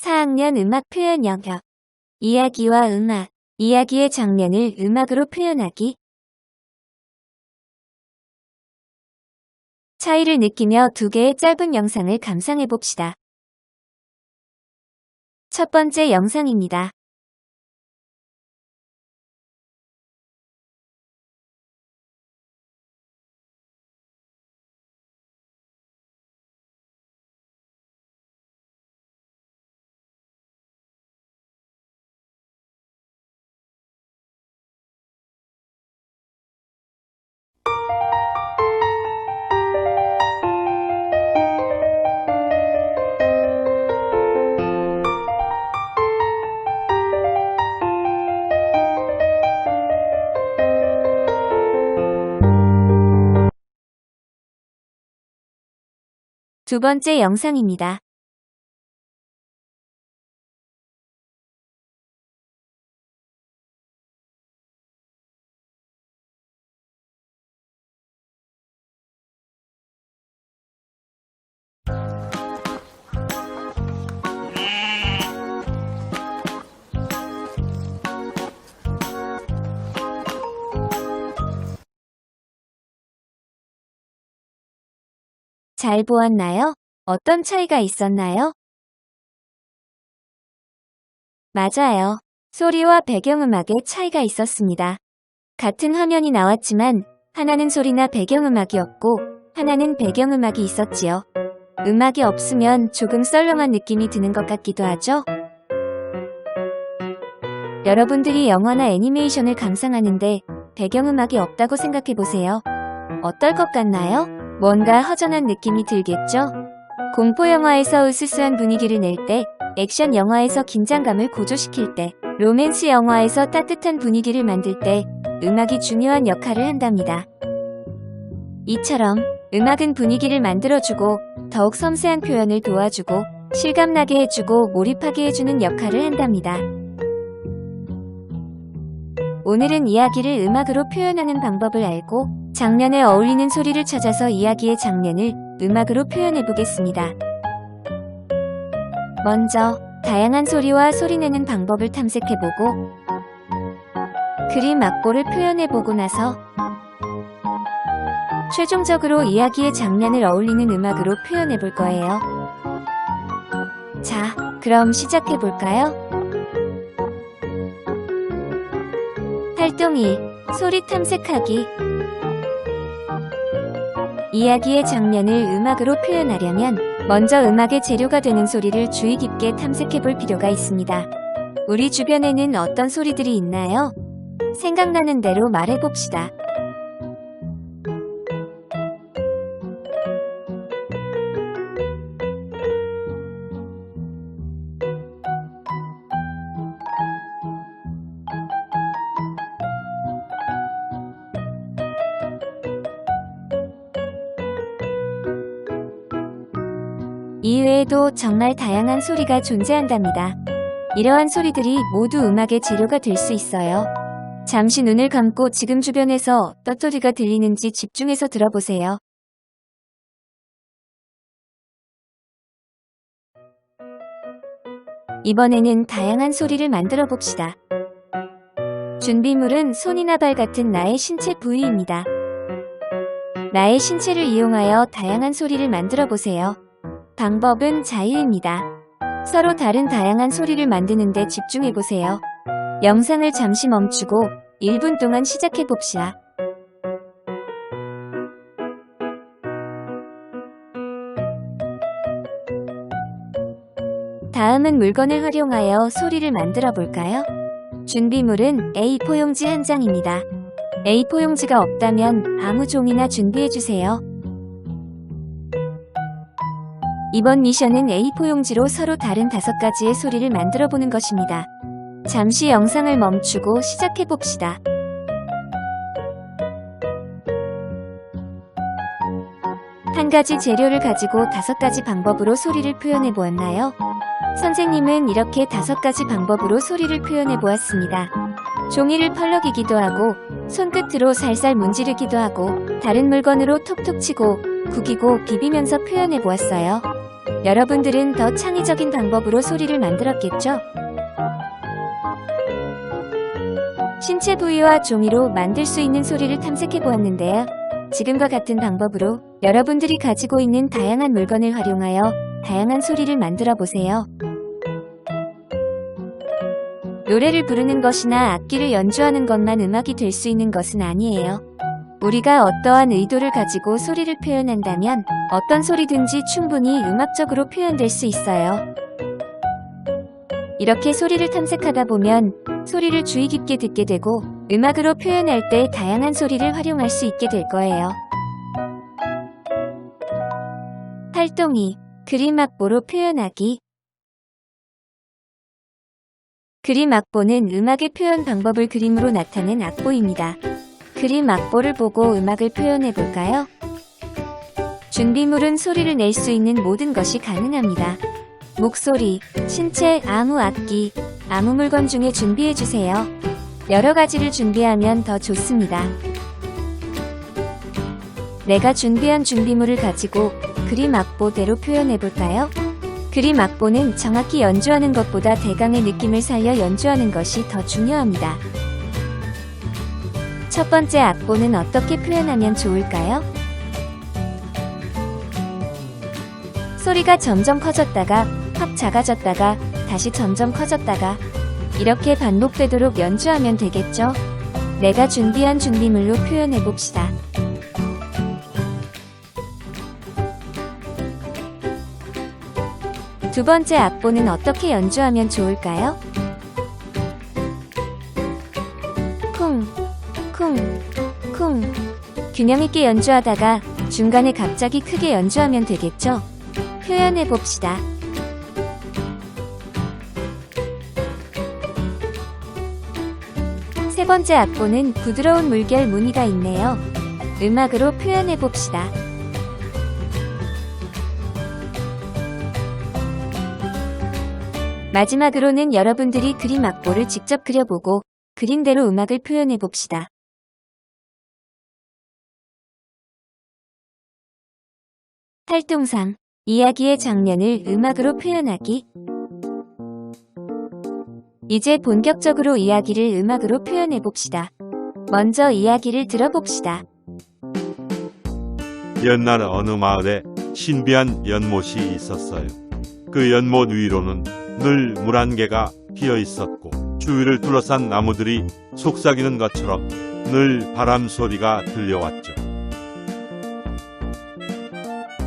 4학년 음악 표현 영역. 이야기와 음악. 이야기의 장면을 음악으로 표현하기. 차이를 느끼며 두 개의 짧은 영상을 감상해 봅시다. 첫 번째 영상입니다. 두 번째 영상입니다. 잘 보았나요? 어떤 차이가 있었나요? 맞아요. 소리와 배경음악의 차이가 있었습니다. 같은 화면이 나왔지만 하나는 소리나 배경음악이었고 하나는 배경음악이 있었지요. 음악이 없으면 조금 썰렁한 느낌이 드는 것 같기도 하죠? 여러분들이 영화나 애니메이션을 감상하는데 배경음악이 없다고 생각해보세요. 어떨 것 같나요? 뭔가 허전한 느낌이 들겠죠? 공포영화에서 으스스한 분위기를 낼 때, 액션 영화에서 긴장감을 고조시킬 때, 로맨스 영화에서 따뜻한 분위기를 만들 때 음악이 중요한 역할을 한답니다. 이처럼 음악은 분위기를 만들어주고 더욱 섬세한 표현을 도와주고 실감나게 해주고 몰입하게 해주는 역할을 한답니다. 오늘은 이야기를 음악으로 표현하는 방법을 알고 장면에 어울리는 소리를 찾아서 이야기의 장면을 음악으로 표현해 보겠습니다. 먼저 다양한 소리와 소리내는 방법을 탐색해보고 그림 악보를 표현해보고 나서 최종적으로 이야기의 장면을 어울리는 음악으로 표현해볼 거예요. 자, 그럼 시작해볼까요? 활동 1. 소리 탐색하기. 이야기의 장면을 음악으로 표현하려면 먼저 음악의 재료가 되는 소리를 주의 깊게 탐색해볼 필요가 있습니다. 우리 주변에는 어떤 소리들이 있나요? 생각나는 대로 말해봅시다. 이외에도 정말 다양한 소리가 존재한답니다. 이러한 소리들이 모두 음악의 재료가 될 수 있어요. 잠시 눈을 감고 지금 주변에서 어떤 소리가 들리는지 집중해서 들어보세요. 이번에는 다양한 소리를 만들어 봅시다. 준비물은 손이나 발 같은 나의 신체 부위입니다. 나의 신체를 이용하여 다양한 소리를 만들어 보세요. 방법은 자유입니다. 서로 다른 다양한 소리를 만드는데 집중해보세요. 영상을 잠시 멈추고 1분 동안 시작해봅시다. 다음은 물건을 활용하여 소리를 만들어 볼까요? 준비물은 A4 용지 한 장입니다. A4 용지가 없다면 아무 종이나 준비해주세요. 이번 미션은 A4 용지로 서로 다른 5가지의 소리를 만들어 보는 것입니다. 잠시 영상을 멈추고 시작해봅시다. 한 가지 재료를 가지고 5가지 방법으로 소리를 표현해 보았나요? 선생님은 이렇게 5가지 방법으로 소리를 표현해 보았습니다. 종이를 펄럭이기도 하고, 손끝으로 살살 문지르기도 하고, 다른 물건으로 톡톡 치고, 구기고 비비면서 표현해 보았어요. 여러분들은 더 창의적인 방법으로 소리를 만들었겠죠? 신체 부위와 종이로 만들 수 있는 소리를 탐색해 보았는데요. 지금과 같은 방법으로 여러분들이 가지고 있는 다양한 물건을 활용하여 다양한 소리를 만들어 보세요. 노래를 부르는 것이나 악기를 연주하는 것만 음악이 될 수 있는 것은 아니에요. 우리가 어떠한 의도를 가지고 소리를 표현한다면 어떤 소리든지 충분히 음악적으로 표현될 수 있어요. 이렇게 소리를 탐색하다 보면 소리를 주의 깊게 듣게 되고 음악으로 표현할 때 다양한 소리를 활용할 수 있게 될 거예요. 활동 2. 그림 악보로 표현하기. 그림 악보는 음악의 표현 방법을 그림으로 나타낸 악보입니다. 그림 악보를 보고 음악을 표현해 볼까요? 준비물은 소리를 낼 수 있는 모든 것이 가능합니다. 목소리, 신체, 아무 악기, 아무 물건 중에 준비해 주세요. 여러 가지를 준비하면 더 좋습니다. 내가 준비한 준비물을 가지고 그림 악보대로 표현해 볼까요? 그림 악보는 정확히 연주하는 것보다 대강의 느낌을 살려 연주하는 것이 더 중요합니다. 첫 번째 악보는 어떻게 표현하면 좋을까요? 소리가 점점 커졌다가 확 작아졌다가 다시 점점 커졌다가 이렇게 반복되도록 연주하면 되겠죠? 내가 준비한 준비물로 표현해 봅시다. 두 번째 악보는 어떻게 연주하면 좋을까요? 쿵, 쿵, 쿵. 균형 있게 연주하다가 중간에 갑자기 크게 연주하면 되겠죠? 표현해 봅시다. 세 번째 악보는 부드러운 물결 무늬가 있네요. 음악으로 표현해 봅시다. 마지막으로는 여러분들이 그림 악보를 직접 그려보고 그림대로 음악을 표현해 봅시다. 활동 3. 이야기의 장면을 음악으로 표현하기. 이제 본격적으로 이야기를 음악으로 표현해 봅시다. 먼저 이야기를 들어봅시다. 옛날 어느 마을에 신비한 연못이 있었어요. 그 연못 위로는 늘 물 한 개가 피어 있었고 주위를 둘러싼 나무들이 속삭이는 것처럼 늘 바람 소리가 들려왔죠.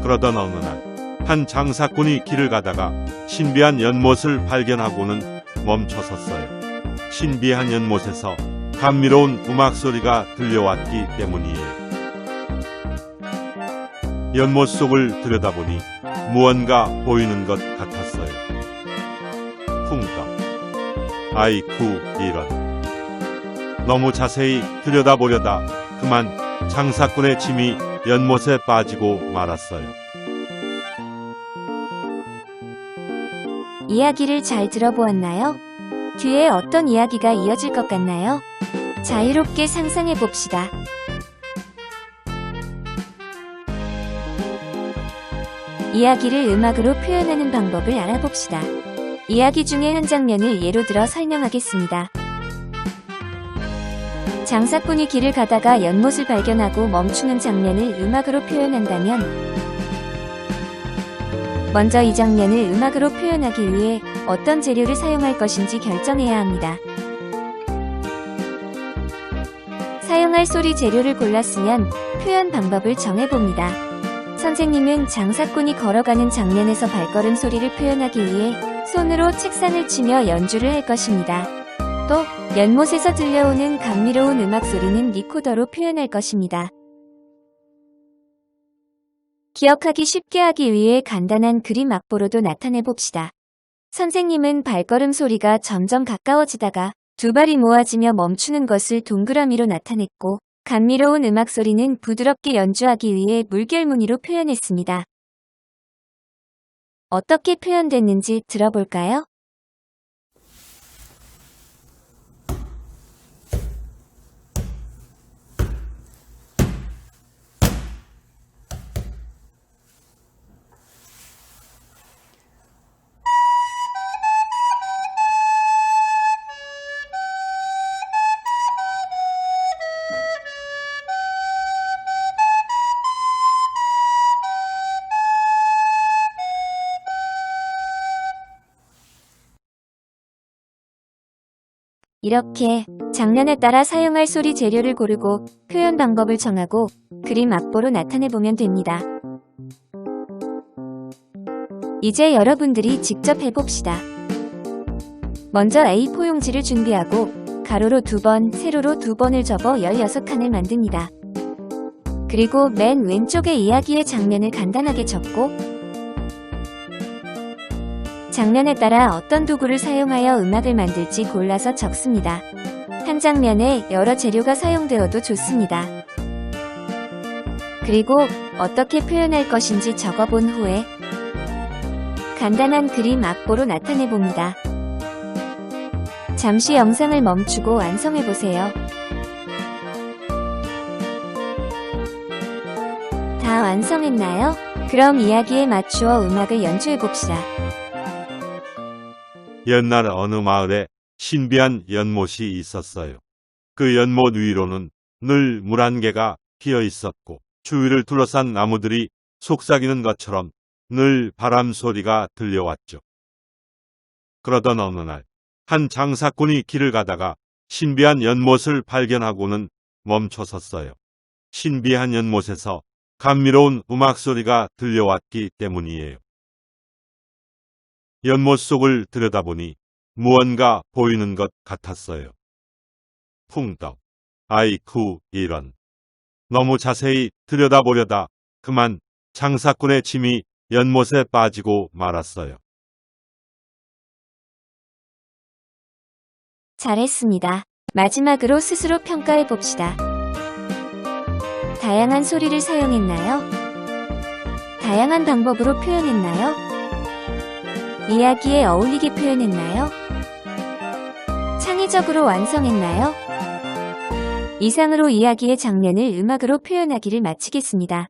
그러던 어느 날 한 장사꾼이 길을 가다가 신비한 연못을 발견하고는 멈춰섰어요. 신비한 연못에서 감미로운 음악 소리가 들려왔기 때문이에요. 연못 속을 들여다보니 무언가 보이는 것 같았어요. 쿵떡. 아이쿠 이런. 너무 자세히 들여다보려다 그만 장사꾼의 짐이 연못에 빠지고 말았어요. 이야기를 잘 들어보았나요? 뒤에 어떤 이야기가 이어질 것 같나요? 자유롭게 상상해 봅시다. 이야기를 음악으로 표현하는 방법을 알아봅시다. 이야기 중에 한 장면을 예로 들어 설명하겠습니다. 장사꾼이 길을 가다가 연못을 발견하고 멈추는 장면을 음악으로 표현한다면 먼저 이 장면을 음악으로 표현하기 위해 어떤 재료를 사용할 것인지 결정해야 합니다. 사용할 소리 재료를 골랐으면 표현 방법을 정해봅니다. 선생님은 장사꾼이 걸어가는 장면에서 발걸음 소리를 표현하기 위해 손으로 책상을 치며 연주를 할 것입니다. 또 연못에서 들려오는 감미로운 음악 소리는 리코더로 표현할 것입니다. 기억하기 쉽게 하기 위해 간단한 그림 악보로도 나타내 봅시다. 선생님은 발걸음 소리가 점점 가까워지다가 두 발이 모아지며 멈추는 것을 동그라미로 나타냈고 감미로운 음악 소리는 부드럽게 연주하기 위해 물결 무늬로 표현했습니다. 어떻게 표현됐는지 들어볼까요? 이렇게 장면에 따라 사용할 소리 재료를 고르고 표현 방법을 정하고 그림 악보로 나타내보면 됩니다. 이제 여러분들이 직접 해봅시다. 먼저 A4 용지를 준비하고 가로로 2번, 세로로 2번을 접어 16칸을 만듭니다. 그리고 맨 왼쪽에 이야기의 장면을 간단하게 적고 장면에 따라 어떤 도구를 사용하여 음악을 만들지 골라서 적습니다. 한 장면에 여러 재료가 사용되어도 좋습니다. 그리고 어떻게 표현할 것인지 적어본 후에 간단한 그림 악보로 나타내봅니다. 잠시 영상을 멈추고 완성해보세요. 다 완성했나요? 그럼 이야기에 맞추어 음악을 연주해봅시다. 옛날 어느 마을에 신비한 연못이 있었어요. 그 연못 위로는 늘 물 한 개가 피어 있었고 주위를 둘러싼 나무들이 속삭이는 것처럼 늘 바람 소리가 들려왔죠. 그러던 어느 날 한 장사꾼이 길을 가다가 신비한 연못을 발견하고는 멈춰섰어요. 신비한 연못에서 감미로운 음악 소리가 들려왔기 때문이에요. 연못 속을 들여다보니 무언가 보이는 것 같았어요. 풍덩. 아이쿠 이런. 너무 자세히 들여다보려다 그만 장사꾼의 짐이 연못에 빠지고 말았어요. 잘했습니다. 마지막으로 스스로 평가해봅시다. 다양한 소리를 사용했나요? 다양한 방법으로 표현했나요? 이야기에 어울리게 표현했나요? 창의적으로 완성했나요? 이상으로 이야기의 장면을 음악으로 표현하기를 마치겠습니다.